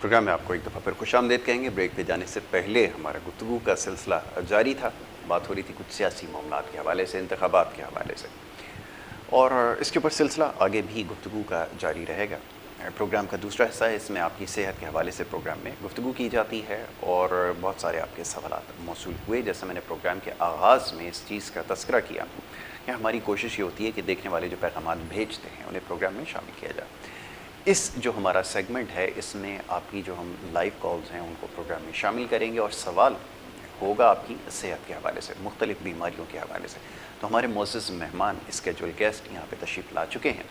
Programme میں آپ کو ایک دفعہ پھر خوش آمدید کہیں گے۔ بریک پہ جانے سے پہلے ہمارا گفتگو کا سلسلہ جاری تھا، بات ہو رہی تھی کچھ سیاسی معاملات کے حوالے سے، انتخابات کے حوالے سے، اور اس کے اوپر سلسلہ آگے بھی گفتگو کا جاری رہے گا۔ پروگرام کا دوسرا حصہ ہے، اس میں آپ کی صحت کے حوالے سے پروگرام میں گفتگو کی جاتی ہے اور بہت سارے آپ کے سوالات موصول ہوئے۔ جیسے میں نے پروگرام کے آغاز میں اس چیز کا تذکرہ کیا کہ ہماری کوشش یہ ہوتی ہے کہ دیکھنے والے جو پیغامات بھیجتے ہیں انہیں پروگرام میں شامل کیا جائے۔ اس جو ہمارا سیگمنٹ ہے اس میں آپ کی جو ہم لائیو کالز ہیں ان کو پروگرام میں شامل کریں گے اور سوال ہوگا آپ کی صحت کے حوالے سے، مختلف بیماریوں کے حوالے سے۔ تو ہمارے معزز مہمان اسکیجول گیسٹ یہاں پہ تشریف لا چکے ہیں،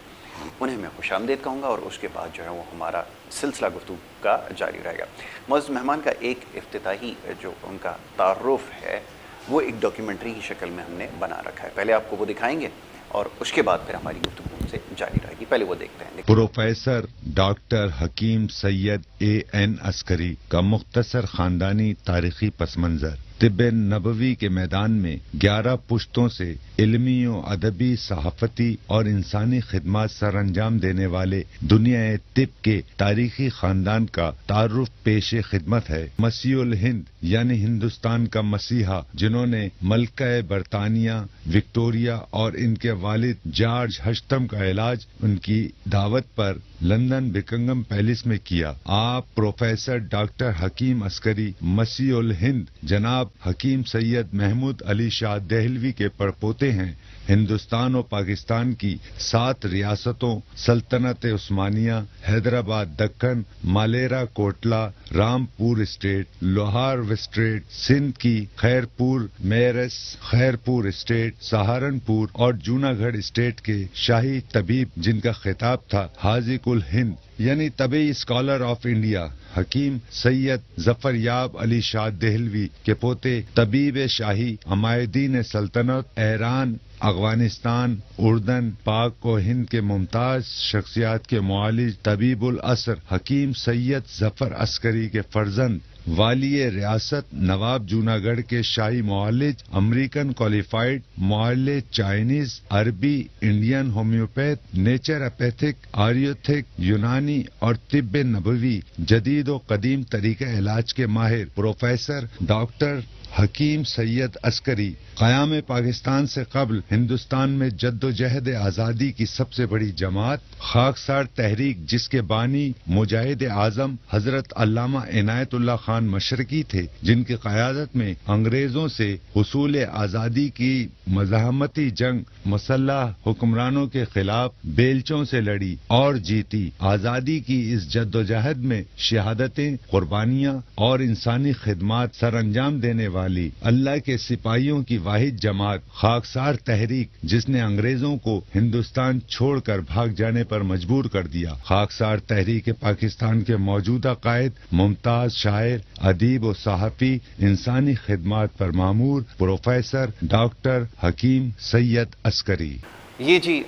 انہیں میں خوش آمدید کہوں گا اور اس کے بعد جو ہے وہ ہمارا سلسلہ گفتگو کا جاری رہے گا۔ معزز مہمان کا ایک افتتاحی جو ان کا تعارف ہے وہ ایک ڈاکیومنٹری کی شکل میں ہم نے بنا رکھا ہے، پہلے آپ کو وہ دکھائیں گے اور اس کے بعد پھر ہماری گفتگو ان سے جاری رہے گی۔ پہلے وہ دیکھتے ہیں۔ پروفیسر ڈاکٹر حکیم سید A.N. عسکری کا مختصر خاندانی تاریخی پس منظر۔ طب نبوی کے میدان میں 11 پشتوں سے علمی و ادبی، صحافتی اور انسانی خدمات سر انجام دینے والے دنیا طب کے تاریخی خاندان کا تعارف پیش خدمت ہے۔ مسیح الہند یعنی ہندوستان کا مسیحا، جنہوں نے ملکہ برطانیہ وکٹوریہ اور ان کے والد جارج ہشتم کا علاج ان کی دعوت پر لندن بکنگم پیلس میں کیا۔ آپ پروفیسر ڈاکٹر حکیم عسکری مسیح الہند جناب حکیم سید محمود علی شاہ دہلوی کے پڑپوتے ہیں۔ ہندوستان و پاکستان کی 7 ریاستوں سلطنت عثمانیہ، حیدرآباد دکن، مالیرا کوٹلا، رامپور اسٹیٹ، لوہار اسٹیٹ، سندھ کی خیرپور میرس، خیرپور اسٹیٹ، سہارنپور اور جوناگڑھ اسٹیٹ کے شاہی طبیب جن کا خطاب تھا حاذق الہند یعنی طبی اسکالر آف انڈیا، حکیم سید ظفر یاب علی شاہ دہلوی کے پوتے، طبیب شاہی، عمائدین سلطنت، ایران، افغانستان، اردن، پاک و ہند کے ممتاز شخصیات کے معالج، طبیب العصر حکیم سید ظفر عسکری کے فرزند، والی ریاست نواب جوناگڑھ کے شاہی معالج، امریکن کوالیفائڈ معالج، چائنیز، عربی، انڈین ہومیوپیتھ، نیچروپیتھک، آیورویدک، یونانی اور طب نبوی جدید و قدیم طریقہ علاج کے ماہر پروفیسر ڈاکٹر حکیم سید عسکری، قیام پاکستان سے قبل ہندوستان میں جد و جہد آزادی کی سب سے بڑی جماعت خاکسار تحریک، جس کے بانی مجاہد اعظم حضرت علامہ عنایت اللہ خان مشرقی تھے، جن کی قیادت میں انگریزوں سے حصول آزادی کی مزاحمتی جنگ مسلح حکمرانوں کے خلاف بیلچوں سے لڑی اور جیتی۔ آزادی کی اس جد و جہد میں شہادتیں، قربانیاں اور انسانی خدمات سر انجام دینے والی اللہ کے سپاہیوں کی واحد جماعت خاکسار تحریک، جس نے انگریزوں کو ہندوستان چھوڑ کر بھاگ جانے پر مجبور کر دیا۔ خاکسار تحریک پاکستان کے موجودہ قائد، ممتاز شاعر، ادیب و صحافی، انسانی خدمات پر مامور پروفیسر ڈاکٹر حکیم سید عسکری۔ یہ جی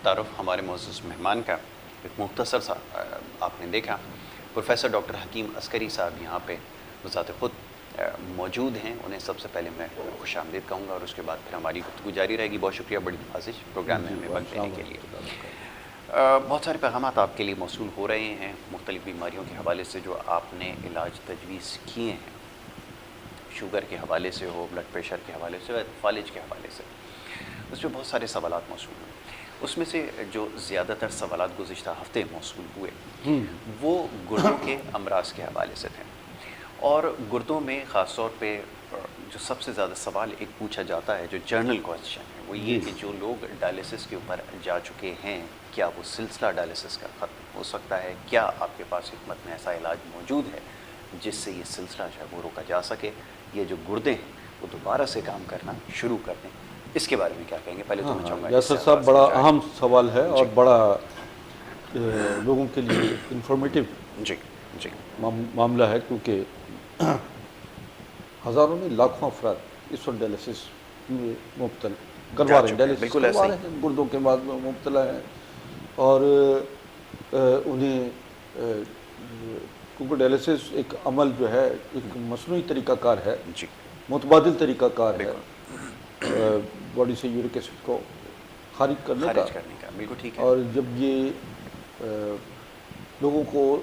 تعارف ہمارے معزز مہمان کا ایک مختصر سا آپ نے دیکھا۔ پروفیسر ڈاکٹر حکیم عسکری صاحب یہاں پہ بذات خود موجود ہیں، انہیں سب سے پہلے میں خوش آمدید کہوں گا اور اس کے بعد پھر ہماری گفتگو جاری رہے گی۔ بہت شکریہ بڑی نوازش پروگرام میں ہمیں وقت دینے کے لیے۔ بہت سارے پیغامات آپ کے لیے موصول ہو رہے ہیں مختلف بیماریوں کے حوالے سے جو آپ نے علاج تجویز کیے ہیں، شوگر کے حوالے سے ہو، بلڈ پریشر کے حوالے سے، فالج کے حوالے سے، اس پہ بہت سارے سوالات موصول ہوئے۔ اس میں سے جو زیادہ تر سوالات گزشتہ ہفتے موصول ہوئے وہ گردوں کے امراض کے حوالے سے تھے، اور گردوں میں خاص طور پہ جو سب سے زیادہ سوال ایک پوچھا جاتا ہے جو جرنل کوسچن ہے وہ یہ کہ جو لوگ ڈائلیسس کے اوپر جا چکے ہیں کیا وہ سلسلہ ڈائلیسس کا ختم ہو سکتا ہے؟ کیا آپ کے پاس حکمت میں ایسا علاج موجود ہے جس سے یہ سلسلہ جو ہے وہ روکا جا سکے، یہ جو گردے ہیں وہ دوبارہ سے کام کرنا شروع کر دیں؟ اس کے بارے میں کیا کہیں گے؟ پہلے تو میں چاہوں گا یاسر صاحب، بڑا اہم سوال ہے اور بڑا لوگوں کے لیے انفارمیٹیو معاملہ ہے، کیونکہ ہزاروں میں لاکھوں افراد اس وقت ڈائلیسس میں مبتلا کروا رہے ہیں، ڈائلیسس کروا رہے ہیں، گردوں کے بعد مبتلا ہیں، اور انہیں کیونکہ ڈائلیسس ایک عمل جو ہے ایک مصنوعی طریقہ کار ہے، متبادل طریقہ کار ہے باڈی سے یورک ایسڈ کو خارج کرنے کا، بالکل ٹھیک ہے۔ اور جب یہ لوگوں کو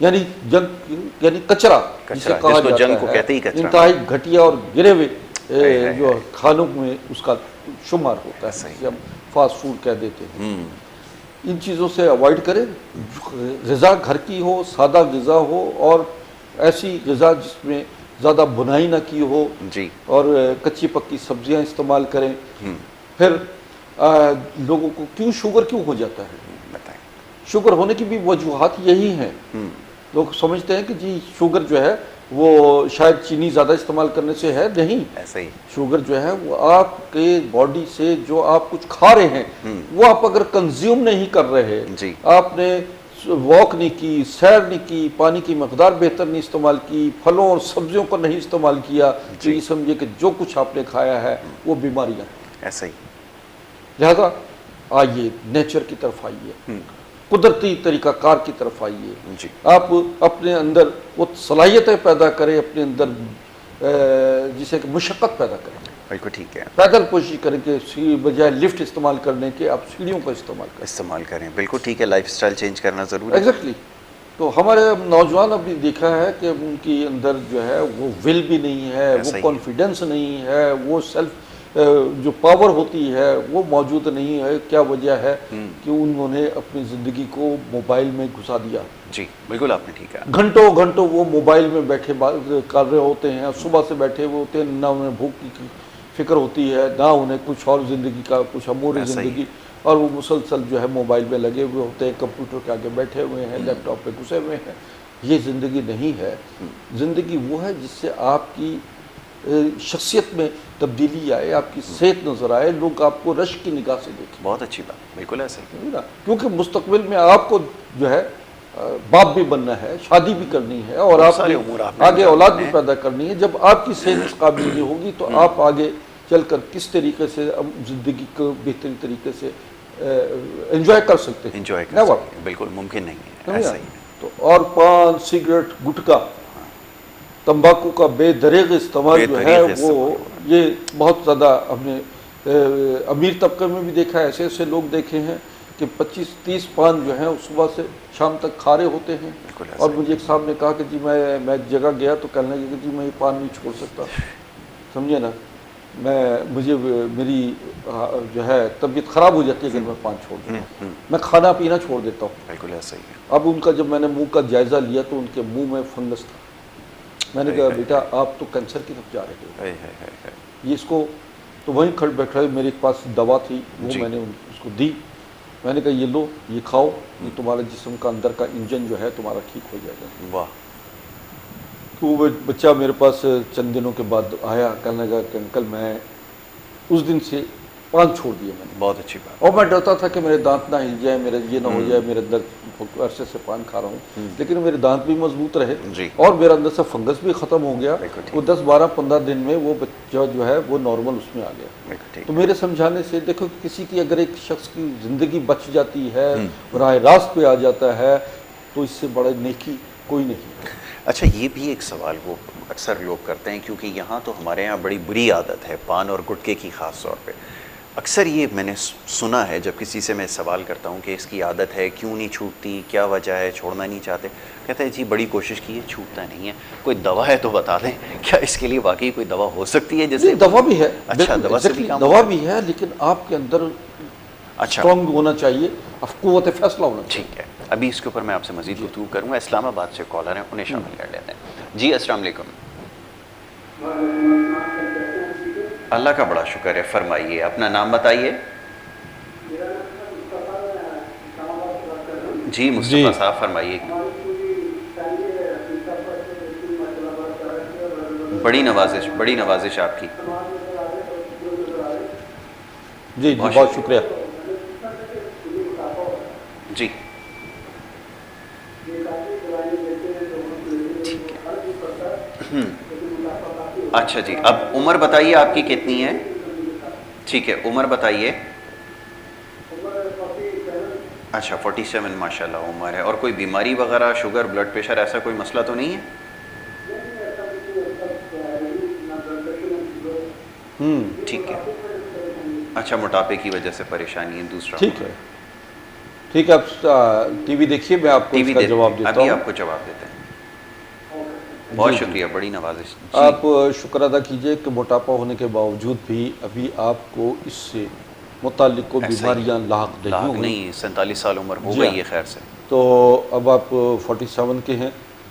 یعنی جنک یعنی کچرا جسے کہا جس کو جاتا جنک کو ہے، کہتے ہی کچرا، انتہائی گھٹیا اور گرے ہوئے جو کھانوں میں اس کا شمار ہوتا ہے، جسے ہم فاسٹ فوڈ کہہ دیتے ہیں. ان چیزوں سے اوائڈ کریں. غذا گھر کی ہو، سادہ غذا ہو، اور ایسی غذا جس میں زیادہ بنائی نہ کی ہو، جی، اور کچی پکی سبزیاں استعمال کریں. پھر لوگوں کو شوگر کیوں ہو جاتا ہے؟ بتائیں. شوگر ہونے کی بھی وجوہات یہی ہیں. لوگ سمجھتے ہیں کہ جی شوگر جو ہے وہ شاید چینی زیادہ استعمال کرنے سے ہے. نہیں، ایسے ہی شوگر جو ہے وہ آپ کے باڈی سے جو آپ کچھ کھا رہے ہیں وہ آپ اگر کنزیوم نہیں کر رہے، جی، آپ نے واک نہیں کی، سیر نہیں کی، پانی کی مقدار بہتر نہیں استعمال کی، پھلوں اور سبزیوں کو نہیں استعمال کیا، تو یہ سمجھے کہ جو کچھ آپ نے کھایا ہے وہ بیماریاں ہیں. ایسے ہی. لہذا آئیے نیچر کی طرف آئیے، قدرتی طریقہ کار کی طرف آئیے. جی، آپ اپنے اندر وہ صلاحیتیں پیدا کریں، اپنے اندر جسے کہ مشقت پیدا کریں. بالکل ٹھیک ہے. پیدل کوشش کریں کہ بجائے لفٹ استعمال کرنے کے آپ سیڑھیوں کا استعمال کریں. بالکل ٹھیک ہے. لائف اسٹائل چینج کرنا ضروری ہے. ایگزیکٹلی. تو ہمارے نوجوان ابھی دیکھا ہے کہ ان کی اندر جو ہے وہ ول بھی نہیں ہے، وہ کانفیڈنس نہیں ہے، وہ سیلف جو پاور ہوتی ہے وہ موجود نہیں ہے. کیا وجہ ہے؟ کہ انہوں نے اپنی زندگی کو موبائل میں گھسا دیا. جی بالکل آپ نے ٹھیک ہے. گھنٹوں گھنٹوں وہ موبائل میں بیٹھے کر رہے ہوتے ہیں، صبح سے بیٹھے ہوئے ہوتے ہیں، نہ انہیں بھوک کی فکر ہوتی ہے، نہ انہیں کچھ اور زندگی کا کچھ امور زندگی، اور وہ مسلسل جو ہے موبائل میں لگے ہوئے ہوتے ہیں، کمپیوٹر کے آگے بیٹھے ہوئے ہیں، لیپ ٹاپ پہ گھسے ہوئے ہیں. یہ زندگی نہیں ہے. زندگی وہ ہے جس سے آپ کی شخصیت میں تبدیلی آئے، آپ کی صحت نظر آئے، لوگ آپ کو رشک کی نگاہ سے دیکھیں. بہت اچھی بات. بالکل ایسے ہی. کیونکہ مستقبل میں آپ کو جو ہے باپ بھی بننا ہے، شادی بھی کرنی ہے، اور آپ آگے اولاد بھی پیدا کرنی ہے. جب آپ کی صحت اس قابل نہیں ہوگی تو آپ آگے چل کر کس طریقے سے زندگی کو بہترین طریقے سے انجوائے کر سکتے ہیں؟ انجوائے کر سکتے ہیں. بالکل ممکن نہیں ہے. ایسا ہی. تو اور پان، سگریٹ، گٹکا، تمباکو کا بے دریغ استعمال جو ہے وہ یہ بہت زیادہ ہم نے امیر طبقے میں بھی دیکھا ہے. ایسے ایسے لوگ دیکھے ہیں کہ 25-30 پان جو ہیں صبح سے شام تک کھا رہے ہوتے ہیں. اور مجھے ایک صاحب نے کہا کہ جی میں ایک جگہ گیا تو کہنے لگے کہ جی میں یہ پان نہیں چھوڑ سکتا. سمجھے نا، مجھے میری جو ہے طبیعت خراب ہو جاتی ہے اگر میں پان چھوڑ دوں. میں کھانا پینا چھوڑ دیتا ہوں. بالکل ایسا ہی ہے. اب ان کا جب میں نے منہ کا جائزہ لیا تو ان کے منہ میں فنگس تھا. میں نے کہا بیٹا آپ تو کینسر کی طرف جا رہے ہو. یہ اس کو تو وہیں کھڑ بیٹھا، میرے پاس دوا تھی وہ میں نے اس کو دی. میں نے کہا یہ لو، یہ کھاؤ، یہ تمہارے جسم کا اندر کا انجن جو ہے تمہارا ٹھیک ہو جائے گا. واہ. تو وہ بچہ میرے پاس چند دنوں کے بعد آیا، کہنے لگا کہ انکل میں اس دن سے پان چھوڑ دیا میں نے. بہت اچھی بات. اور میں ڈرتا تھا کہ میرے دانت نہ ہل جائے، میرے یہ نہ ہو جائے، میرے اندر عرصے سے پان کھا رہا ہوں لیکن میرے دانت بھی مضبوط رہے اور میرا اندر سے فنگس بھی ختم ہو گیا. وہ 10-12-15 دن میں وہ بچہ جو ہے وہ نارمل اس میں آ گیا. تو میرے سمجھانے سے دیکھو کسی کی اگر ایک شخص کی زندگی بچ جاتی ہے، راہ راست پہ آ جاتا ہے، تو اس سے بڑا نیکی کوئی نہیں. اچھا یہ بھی ایک سوال وہ اکثر لوگ کرتے ہیں، کیونکہ یہاں تو ہمارے یہاں بڑی بری عادت ہے پان اور گٹکے کی خاص طور پہ. اکثر یہ میں نے سنا ہے جب کسی سے میں سوال کرتا ہوں کہ اس کی عادت ہے کیوں نہیں چھوٹتی، کیا وجہ ہے، چھوڑنا نہیں چاہتے، کہتے ہیں جی بڑی کوشش کی ہے چھوٹتا نہیں ہے. کوئی دوا ہے تو بتا دیں، کیا اس کے لیے واقعی کوئی دوا ہو سکتی ہے؟ جیسے دوا بھی ہے. اچھا دوا سے بھی کام دوا بھی ہے لیکن آپ کے اندر اسٹرانگ ہونا چاہیے، قوت فیصلہ ہونا چاہیے. ٹھیک ہے. ابھی اس کے اوپر میں آپ سے مزید گفتگو کروں گا. اسلام آباد سے کالر ہیں، انہیں شامل کر لیتے ہیں. جی السلام علیکم. اللہ کا بڑا شکر ہے. فرمائیے، اپنا نام بتائیے. جی مصطفیٰ صاحب فرمائیے. بڑی نوازش آپ کی. جی بہت شکریہ. جی اچھا جی، اب عمر بتائیے آپ کی کتنی ہے؟ ٹھیک ہے عمر بتائیے. اچھا 47 ماشاء اللہ عمر ہے. اور کوئی بیماری وغیرہ، شوگر، بلڈ پریشر، ایسا کوئی مسئلہ تو نہیں ہے؟ ٹھیک ہے. اچھا موٹاپے کی وجہ سے پریشانی ہے. دوسرا ٹھیک ہے. ٹھیک ہے، آپ ٹی وی دیکھیے، میں آپ کو ٹی اس وی کا جواب دیتا ابھی ہوں۔ آپ کو جواب دیتے ہیں۔ بہت شکریہ، بڑی نوازش۔ آپ شکر ادا کیجئے کہ موٹاپا ہونے کے باوجود بھی ابھی آپ کو اس سے متعلق کوئی بیماریاں لاحق نہیں ہوئی۔ نہیں، 47 سال عمر ہو جی گئی ہاں۔ ہے خیر سے۔ تو اب آپ 47 کے ہیں،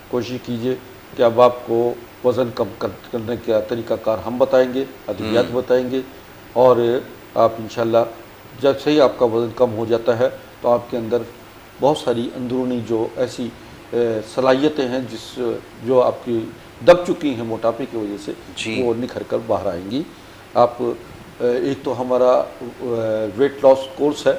کوشش کیجئے کہ اب آپ کو وزن کم کرنے کا طریقہ کار ہم بتائیں گے، ادویات بتائیں گے، اور آپ انشاءاللہ جب سے ہی آپ کا وزن کم ہو جاتا ہے تو آپ کے اندر بہت ساری اندرونی جو ایسی صلاحیتیں ہیں جو آپ کی دب چکی ہیں موٹاپے کی وجہ سے، جی وہ نکھر کر باہر آئیں گی۔ آپ ایک تو ہمارا ویٹ لاس کورس ہے،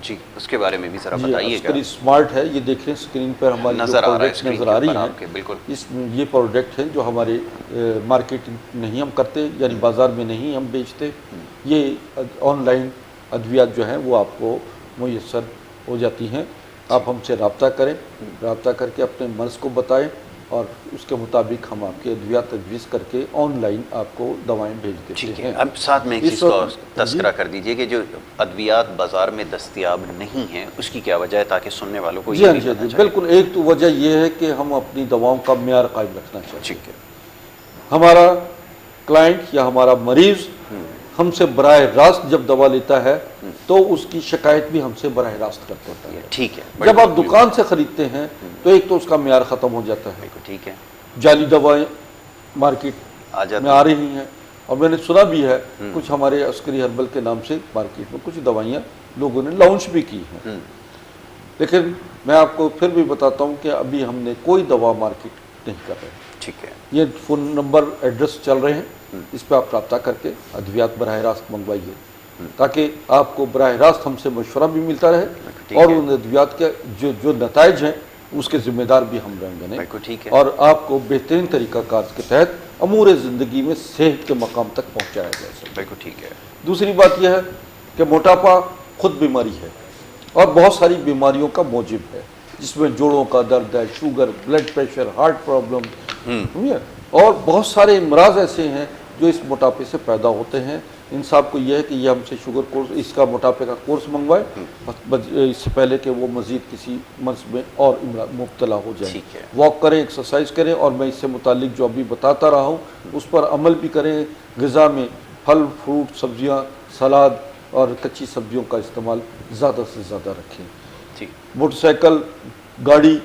جی، اس کے بارے میں بھی ذرا جی بتائیے گا۔ عسکری اسمارٹ ہے، یہ دیکھ لیں اسکرین پر ہماری جو نظر آ رہا ہے پروڈکٹ اسکرین نظر کے آ رہی اوپر ہیں، آپ کے، بالکل۔ یہ پروڈکٹ ہیں جو ہمارے مارکیٹ نہیں ہم کرتے، یعنی بازار میں نہیں ہم بیچتے، یہ آن لائن ادویات جو ہیں وہ آپ کو میسر ہو جاتی ہیں۔ آپ ہم سے رابطہ کریں، رابطہ کر کے اپنے مرض کو بتائیں، اور اس کے مطابق ہم آپ کے ادویات تجویز کر کے آن لائن آپ کو دوائیں بھیج دیتے ٹھیک ہیں۔ ہے، اب ساتھ میں ایک اس چیز کا وقت تذکرہ کر دیجئے کہ جو ادویات بازار میں دستیاب نہیں ہیں اس کی کیا وجہ ہے، تاکہ سننے والوں کو جی یہ ہاں بھی جی پتہ چلے۔ بالکل، ایک تو وجہ یہ ہے کہ ہم اپنی دواؤں کا معیار قائم رکھنا چاہتے ہیں۔ ٹھیک ہے۔ ہمارا کلائنٹ یا ہمارا مریض ہم سے براہ راست جب دوا لیتا ہے تو اس کی شکایت بھی ہم سے براہ راست کرتا ہوتا ہے۔ ٹھیک ہے، جب آپ دکان سے خریدتے ہیں تو ایک تو اس کا معیار ختم ہو جاتا ہے، بالکل ٹھیک ہے، جعلی دوائیں مارکیٹ آ جاتی میں آ رہی ہیں، اور میں نے سنا بھی ہے کچھ ہمارے عسکری ہربل کے نام سے مارکیٹ میں کچھ دوائیاں لوگوں نے لانچ بھی کی ہیں، لیکن میں آپ کو پھر بھی بتاتا ہوں کہ ابھی ہم نے کوئی دوا مارکیٹ نہیں کر رہے۔ ٹھیک ہے، یہ فون نمبر ایڈریس چل رہے ہیں، اس پہ آپ رابطہ کر کے ادویات براہ راست منگوائیے، تاکہ آپ کو براہ راست ہم سے مشورہ بھی ملتا رہے، اور ان ادویات کے جو نتائج ہیں اس کے ذمہ دار بھی ہم رہیں گے، بالکل ٹھیک ہے، اور آپ کو بہترین طریقہ کار کے تحت امور زندگی میں صحت کے مقام تک پہنچایا جائے سکے۔ بالکل ٹھیک ہے۔ دوسری بات یہ ہے کہ موٹاپا خود بیماری ہے اور بہت ساری بیماریوں کا موجب ہے، جس میں جوڑوں کا درد ہے، sugar, blood pressure, heart problem, اور بہت سارے امراض ایسے ہیں جو اس موٹاپے سے پیدا ہوتے ہیں۔ انصاف کو یہ ہے کہ یہ ہم سے شوگر کورس، اس کا موٹاپے کا کورس منگوائے اس سے پہلے کہ وہ مزید کسی مرض میں اور مبتلا ہو جائے۔ ٹھیک ہے، واک کریں، ایکسرسائز کریں، اور میں اس سے متعلق جو ابھی بتاتا رہا ہوں اس پر عمل بھی کریں۔ غذا میں پھل، فروٹ، سبزیاں، سلاد اور کچی سبزیوں کا استعمال زیادہ سے زیادہ رکھیں۔ ٹھیک، موٹر سائیکل، گاڑی،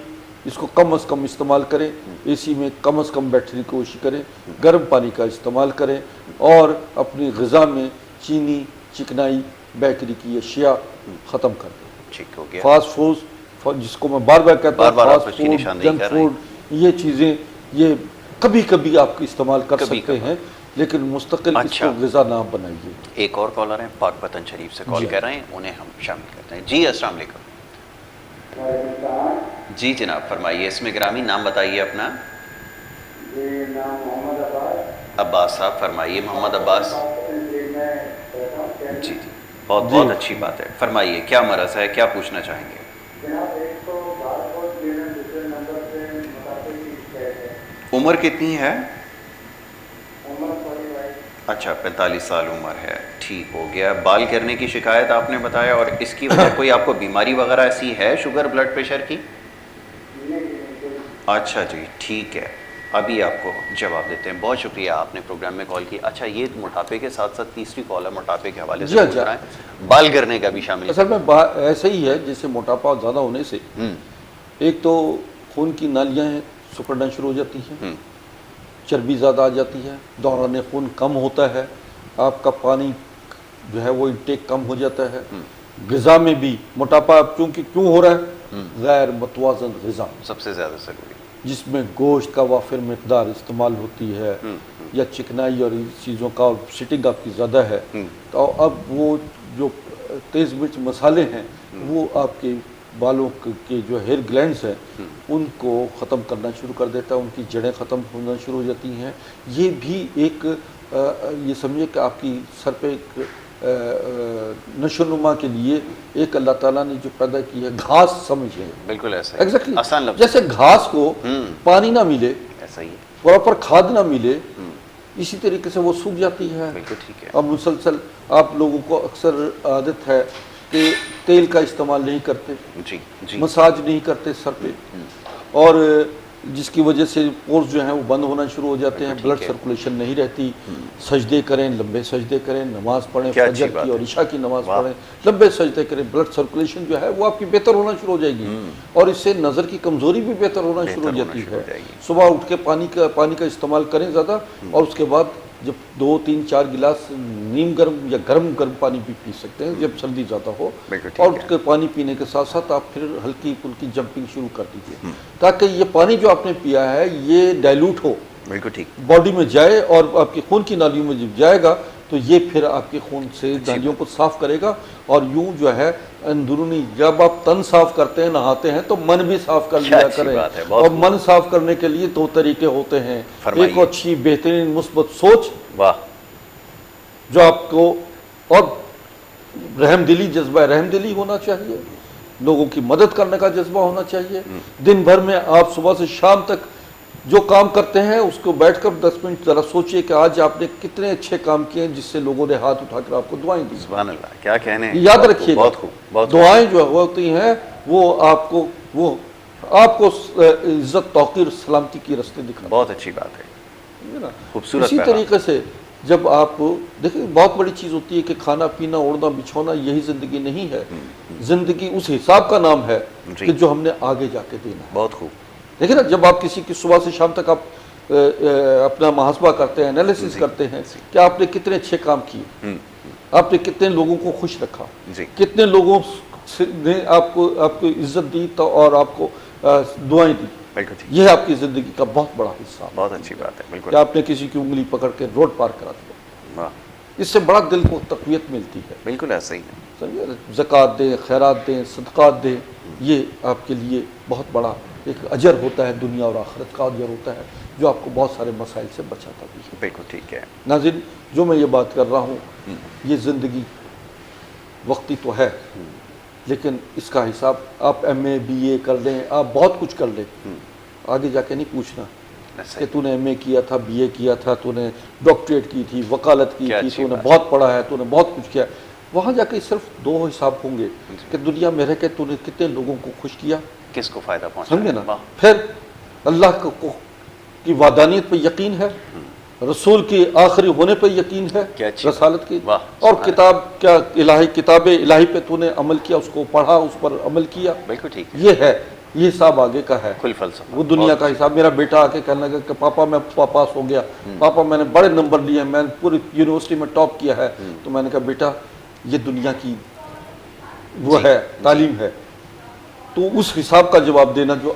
اس کو کم از کم استعمال کریں، اے سی میں کم از کم بیٹھنے کی کوشش کریں، گرم پانی کا استعمال کریں، اور اپنی غذا میں چینی، چکنائی، بیکری کی اشیاء ختم کر دیں۔ ٹھیک ہو گیا۔ فاسٹ فوڈ، جس کو میں بار بار کہتا بار بار ہوں، آپ اس فاسٹ کی فوڈ، نشاندہی جنک کر رہے ہیں۔ فوڈ، یہ چیزیں یہ کبھی کبھی آپ استعمال کر کبھی سکتے ہیں، لیکن مستقل اس اچھا۔ کو غذا نہ بنائیے۔ ایک اور کالر ہیں پاک وطن شریف سے کال جی۔ کر رہے ہیں، انہیں ہم شامل کرتے ہیں۔ جی السلام علیکم۔ جی جناب فرمائیے، اس میں گرامی نام بتائیے اپنا۔ جی نام محمد عباس۔ عباس صاحب فرمائیے، محمد عباس۔ جی جی، بہت جی۔ بہت اچھی بات ہے، فرمائیے کیا مرض ہے، کیا پوچھنا چاہیں گے؟ جناب ایک تو بارکوڈ دینا، دوسرے نمبر پہ موٹاپے کی شکایت ہے۔ عمر کتنی ہے؟ عمر 45۔ اچھا، 45 سال عمر ہے، ٹھیک ہو گیا۔ بال گرنے کی شکایت آپ نے بتایا، اور اس کی وجہ کوئی آپ کو بیماری وغیرہ ایسی ہے، شوگر، بلڈ پریشر کی؟ اچھا جی، ٹھیک ہے، ابھی آپ کو جواب دیتے ہیں۔ بہت شکریہ، آپ نے پروگرام میں کال کی۔ اچھا، یہ موٹاپے کے ساتھ ساتھ تیسری کال ہے موٹاپے کے حوالے سے جی پوچھ رہا ہے، بال گرنے کا بھی شامل ہے۔ اصل میں ایسا ہی ہے، جیسے موٹاپا زیادہ ہونے سے ایک تو خون کی نالیاں ہیں سکڑنا شروع ہو جاتی ہیں، چربی زیادہ آ جاتی ہے، دوران خون کم ہوتا ہے، آپ کا پانی جو ہے وہ انٹیک کم ہو جاتا ہے۔ غذا میں بھی موٹاپا چونکہ کیوں ہو رہا ہے؟ غیر متوازن غذا، سب سے زیادہ ضروری۔ جس میں گوشت کا وافر مقدار استعمال ہوتی ہے، یا چکنائی اور ان چیزوں کا، اور سٹنگ آپ کی زیادہ ہے، تو اب وہ جو تیز مرچ مسالے ہیں وہ آپ کے بالوں کے جو ہیئر گلینڈز ہیں ان کو ختم کرنا شروع کر دیتا ہے، ان کی جڑیں ختم ہونا شروع ہو جاتی ہیں۔ یہ بھی ایک یہ سمجھے کہ آپ کی سر پہ ایک نشو نما کے لیے ایک اللہ تعالیٰ نے جو پیدا کی ہے گھاس سمجھے، بالکل ایسا ایگزیکٹلی آسان لفظ، جیسے گھاس کو پانی نہ ملے، ایسا ہی ہے، پراپر کھاد نہ ملے، اسی طریقے سے وہ سوکھ جاتی ہے۔ بالکل ٹھیک ہے۔ اب مسلسل آپ لوگوں کو اکثر عادت ہے کہ تیل کا استعمال نہیں کرتے، جی جی مساج نہیں کرتے سر پہ، اور جس کی وجہ سے پورز جو ہیں وہ بند ہونا شروع ہو جاتے ہیں، بلڈ سرکولیشن نہیں رہتی. سجدے کریں، لمبے سجدے کریں، نماز پڑھیں، کیا فجر اچھی بات کی اور ہے. عشاء کی نماز پڑھیں، لمبے سجدے کریں، بلڈ سرکولیشن جو ہے وہ آپ کی بہتر ہونا شروع ہو جائے گی، اور اس سے نظر کی کمزوری بھی بہتر ہونا شروع ہو جاتی ہے. صبح اٹھ کے پانی کا استعمال کریں زیادہ، اور اس کے بعد جب 2 3 4 گلاس نیم گرم یا گرم پانی بھی پی سکتے ہیں جب سردی زیادہ ہو، اور اس کے پانی پینے کے ساتھ ساتھ آپ پھر ہلکی پھلکی جمپنگ شروع کر دیجیے، تاکہ یہ پانی جو آپ نے پیا ہے یہ ڈائلوٹ ہو، بالکل ٹھیک. باڈی میں جائے، اور آپ کی خون کی نالیوں میں جب جائے گا تو یہ پھر آپ کے خون سے نالیوں کو صاف کرے گا، اور یوں جو ہے اندرونی جب آپ تن صاف کرتے ہیں، نہاتے ہیں، تو من بھی صاف کر لیا کریں. اور من صاف کرنے کے لیے 2 طریقے ہوتے ہیں. ایک اچھی بہترین مثبت سوچ، واہ، جو آپ کو، اور رحم دلی، جذبہ رحم دلی ہونا چاہیے، لوگوں کی مدد کرنے کا جذبہ ہونا چاہیے. دن بھر میں آپ صبح سے شام تک جو کام کرتے ہیں اس کو بیٹھ کر 10 منٹ ذرا سوچئے کہ آج آپ نے کتنے اچھے کام کیے ہیں جس سے لوگوں نے ہاتھ اٹھا کر آپ کو دعائیں دی. سبحان اللہ، کیا کہنے ہیں. یاد رکھیے گا، بہت خوب. دعائیں جو ہوتی ہیں وہ آپ کو عزت، توقیر، سلامتی کی راستے دکھاتی ہیں. بہت اچھی بات ہے، خوبصورت. اسی طریقے سے جب آپ دیکھیں، بہت بڑی چیز ہوتی ہے کہ کھانا پینا، اوڑھنا بچھونا یہی زندگی نہیں ہے. زندگی اس حساب کا نام ہے کہ جو ہم نے آگے جا کے دینا ہے. بہت خوب. دیکھیں نا، جب آپ کسی کی صبح سے شام تک آپ اپنا محاسبہ کرتے ہیں، انالیسس کرتے ہیں کہ آپ نے کتنے اچھے کام کیے، آپ نے کتنے لوگوں کو خوش رکھا، کتنے لوگوں نے آپ کو عزت دی اور آپ کو دعائیں دی، یہ آپ کی زندگی کا بہت بڑا حصہ ہے. بہت اچھی بات ہے. بالکل. کہ آپ نے کسی کی انگلی پکڑ کے روڈ پار کرا دیا، اس سے بڑا دل کو تقویت ملتی ہے. بالکل ایسا ہی ہے. زکوٰۃ دیں، خیرات دیں، صدقات دیں، یہ آپ کے لیے بہت بڑا ایک اجر ہوتا ہے، دنیا اور آخرت کا اجر ہوتا ہے، جو آپ کو بہت سارے مسائل سے بچاتا بھی ہے. بالکل ٹھیک ہے. ناظرین، جو میں یہ بات کر رہا ہوں، یہ زندگی وقتی تو ہے، لیکن اس کا حساب آپ ایم اے بی اے کر لیں، آپ بہت کچھ کر لیں، آگے جا کے نہیں پوچھنا کہ تو نے ایم اے کیا تھا، بی اے کیا تھا، تو نے ڈاکٹریٹ کی تھی، وکالت کی تھی، تو نے بہت پڑھا ہے، تو نے بہت کچھ کیا. وہاں جا کے صرف 2 حساب ہوں گے کہ دنیا میں رہ کے تو نے کتنے لوگوں کو خوش کیا، کس کو فائدہ پہنچا، سمجھے نا. پھر اللہ کی وحدانیت پہ یقین ہے، رسول کی آخری ہونے پہ یقین ہے، رسالت کی، اور کتاب کیا کتاب الہی پہ تو نے عمل کیا، اس کو پڑھا، اس پر عمل کیا. بالکل ٹھیک. یہ ہے، یہ حساب آگے کا ہے، کل فلسفہ، وہ دنیا کا حساب. میرا بیٹا آ کے کہنے لگا کہ پاپا میں پاس ہو گیا، پاپا میں نے بڑے نمبر لیے ہیں، میں نے پوری یونیورسٹی میں ٹاپ کیا ہے. تو میں نے کہا بیٹا یہ دنیا کی وہ ہے، تعلیم ہے، تو اس حساب کا جواب دینا جو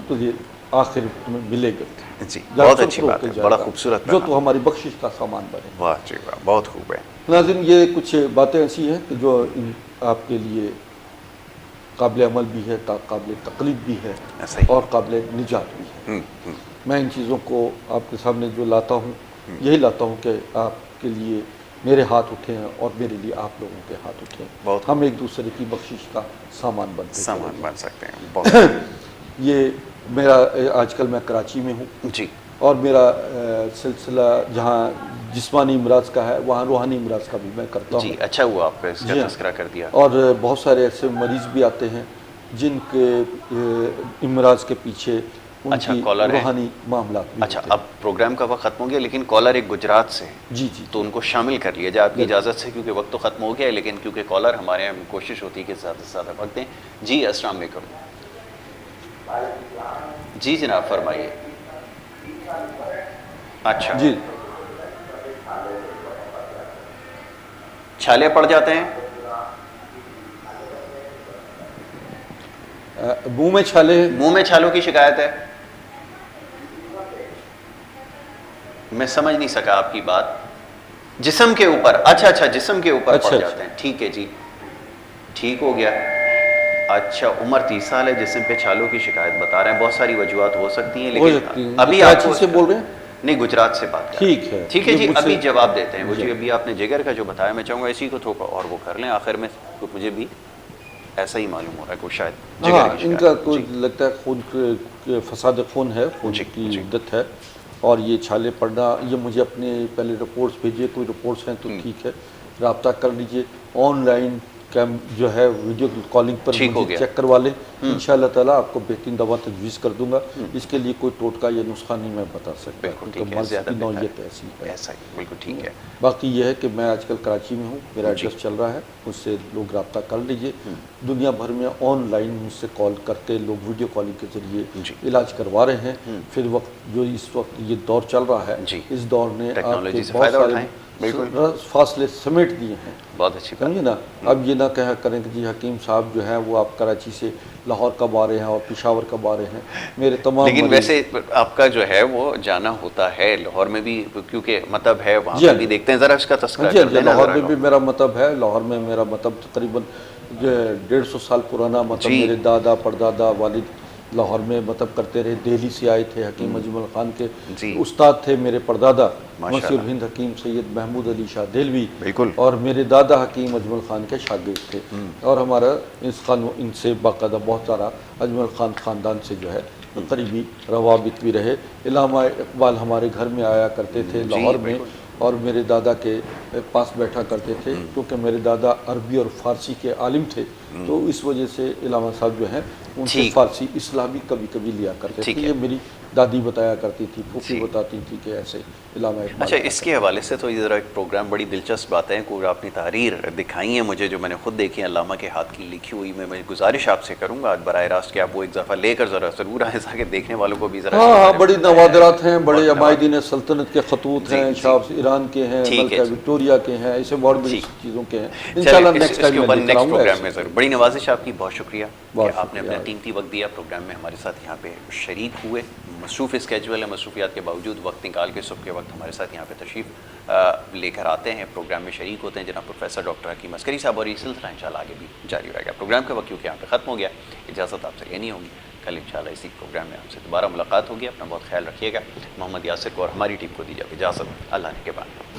تجھے آخر تمہیں ملے گا. جی بہت اچھی بات ہے، بڑا خوبصورت، جو تو ہماری بخشش کا سامان بنے. واہ جی واہ، بہت خوب ہے. ناظرین، یہ کچھ باتیں ایسی ہیں کہ جو آپ کے لیے قابل عمل بھی ہے، قابل تقلید بھی ہے، اور قابل نجات بھی ہے. میں ان چیزوں کو آپ کے سامنے جو لاتا ہوں، یہی لاتا ہوں کہ آپ کے لیے میرے ہاتھ اٹھے ہیں اور میرے لیے آپ لوگوں کے ہاتھ اٹھے ہیں. ہم ایک دوسرے کی بخشش کا سامان بن سکتے ہیں. یہ میرا آج کل میں کراچی میں ہوں جی، اور میرا سلسلہ جہاں جسمانی امراض کا ہے وہاں روحانی امراض کا بھی میں کرتا ہوں. جی اچھا ہوا آپ نے اس کا تذکرہ کر دیا. اور بہت سارے ایسے مریض بھی آتے ہیں جن کے امراض کے پیچھے ان کی روحانی معاملات بھی. اچھا، اب پروگرام کا وقت ختم ہو گیا، لیکن کالر ایک گجرات سے، جی تو ان کو شامل کر لیا جائے آپ کی اجازت سے، کیونکہ وقت تو ختم ہو گیا ہے، لیکن کیونکہ کالر ہمارے یہاں کوشش ہوتی ہے کہ زیادہ سے زیادہ وقت دیں. جی السلام علیکم. جی جناب فرمائیے. اچھا جی، چھالے پڑ جاتے ہیں، منہ میں چھالے، منہ میں چھالوں کی شکایت ہے. میں سمجھ نہیں سکا آپ کی بات. جسم کے اوپر، اچھا جسم کے اوپر پڑ جاتے ہیں، ٹھیک ہے جی، ٹھیک ہو گیا. اچھا، عمر 30 سال ہے، جسم پہ چھالوں کی شکایت بتا رہے ہیں. بہت ساری وجوہات ہو سکتی ہیں، لیکن ابھی آپ سے بول رہے ہیں؟ نہیں، گجرات سے بات کر رہے ہیں. ٹھیک ہے جی، ابھی جواب دیتے ہیں. وہ جی ابھی آپ نے جگر کا جو بتایا، میں چاہوں گا اسی کو تھوڑا اور وہ کر لیں آخر میں. مجھے بھی ایسا ہی معلوم ہو رہا ہے کہ شاید ہاں ان کا کوئی لگتا ہے خون فساد خون ہے، خون کی عدت ہے، اور یہ چھالے پڑنا. یہ مجھے اپنے پہلے رپورٹس بھیجیے، کوئی رپورٹس ہیں تو ٹھیک ہے، رابطہ کر لیجئے. آن لائن جو ہے ویڈیو کالنگ پر ٹھیک ہو مجھے گیا۔ چیک کروا لیں، انشاءاللہ تعالیٰ آپ کو بہترین دوا تجویز کر دوں گا۔ اس کے لیے کوئی ٹوٹکا یا نسخہ نہیں میں بتا سکتا، بالکل کیونکہ ٹھیک ہے، مرض زیادہ کی بہتر نوعیت ایسی ہے۔ ایسا ہی بالکل ٹھیک ہے۔ باقی یہ ہے کہ میں آج کل کراچی میں ہوں، میرا ایڈریس چل رہا ہے، مجھ سے لوگ رابطہ کر لیجئے۔ دنیا بھر میں آن لائن مجھ سے کال کرتے لوگ ویڈیو کالنگ کے ذریعے جی۔ علاج کروا رہے ہیں۔ پھر وقت جو اس وقت یہ دور چل رہا ہے، جی۔ اس دور نے آپ کے ٹیکنالوجی سے بہت فائدہ سارے اٹھائیں، بالکل۔ فاصلے سمیٹ دیے ہیں، بہت اچھی بات۔ سمجھے نا۔ اب یہ نہ کہا کریں کہ جی حکیم صاحب جو ہیں وہ آپ کراچی سے لاہور کب آ رہے ہیں اور پشاور کب آ رہے ہیں، میرے تمام لیکن مریض- ویسے آپ کا جو ہے وہ جانا ہوتا ہے لاہور میں بھی، کیونکہ مطلب ہے وہاں جی پہ ہاں بھی دیکھتے ہیں، ذرا اس کا تذکرہ جی کر دیں نا لاہور ذرا میں بھی میرا مطب ہے، لاہور میں میرا مطب تقریباً 150 سال پرانا مطلب جی۔ میرے دادا پردادا والد لاہور میں مطب کرتے رہے، دہلی سے آئے تھے، حکیم اجمل خان کے جی۔ استاد تھے میرے پردادا ماشاء مسیح اللہ۔ الہند حکیم سید محمود علی شاہ دہلوی، بالکل۔ اور میرے دادا حکیم اجمل خان کے شاگرد تھے، اور ہمارا ان سے باقاعدہ بہت سارا اجمل خان خاندان سے جو ہے قریبی روابط بھی رہے۔ علامہ اقبال ہمارے گھر میں آیا کرتے تھے لاہور میں، بالکل۔ اور میرے دادا کے پاس بیٹھا کرتے تھے، کیونکہ میرے دادا عربی اور فارسی کے عالم تھے، تو اس وجہ سے علامہ صاحب جو ہیں ان سے ٹھیک۔ فارسی اصلاح بھی کبھی کبھی لیا کرتے ٹھیک تھے۔ ہے۔ یہ میری دادی بتایا کرتی تھی، پھوپھی جی۔ بتاتی تھی کہ ایسے علامہ اقبال اچھا، اس کے حوالے سے تو یہ ذرا ایک پروگرام بڑی دلچسپ بات ہے، کوئی آپ نے تحریر دکھائی ہے مجھے جو میں نے خود دیکھی ہے علامہ کے ہاتھ کی لکھی ہوئی، میں گزارش آپ سے کروں گا آج براہ راست کہ آپ وہ ایک دفعہ لے کر ذرا ضرور آئیں تاکہ دیکھنے والوں کو بھی ذرا ہاں بڑی نوادرات ہیں، بڑے بہت عمائدین سلطنت کے خطوط جی، ہیں، جی۔ شاہ ایران کے ہیں، ٹھیک ہے ملکہ جی۔ وکٹوریا کے ہیں، ایسے بہت بڑی ٹھیک۔ چیزوں کے ہیں۔ چلیں، انشاءاللہ اس نیکسٹ کے ٹائم اوپر میں لے کر نیکسٹ آؤں گا پروگرام میں ایسے۔ ضرور۔ بڑی نوازش آپ کی، بہت شکریہ کہ بہت آپ نے اپنا شکریہ۔ قیمتی وقت دیا، پروگرام میں ہمارے ساتھ یہاں پہ شریک ہوئے۔ مصروف اسکیجول ہے، مصروفیات کے باوجود وقت نکال کے صبح کے وقت ہمارے ساتھ یہاں پہ تشریف لے کر آتے ہیں، پروگرام میں شریک ہوتے ہیں جناب پروفیسر ڈاکٹر حکیم عسکری صاحب، اور یہ سلسلہ انشاءاللہ آگے بھی جاری رہے گا۔ پروگرام کا وقت کیونکہ یہاں پہ ختم ہو گیا، اجازت آپ سے لینی ہوگی، کل انشاءاللہ اسی پروگرام میں آپ سے دوبارہ ملاقات ہوگی۔ اپنا بہت خیال رکھیے گا۔ محمد یاسر کو اور ہماری ٹیم کو دیجیے اجازت، اللہ نے کے بعد۔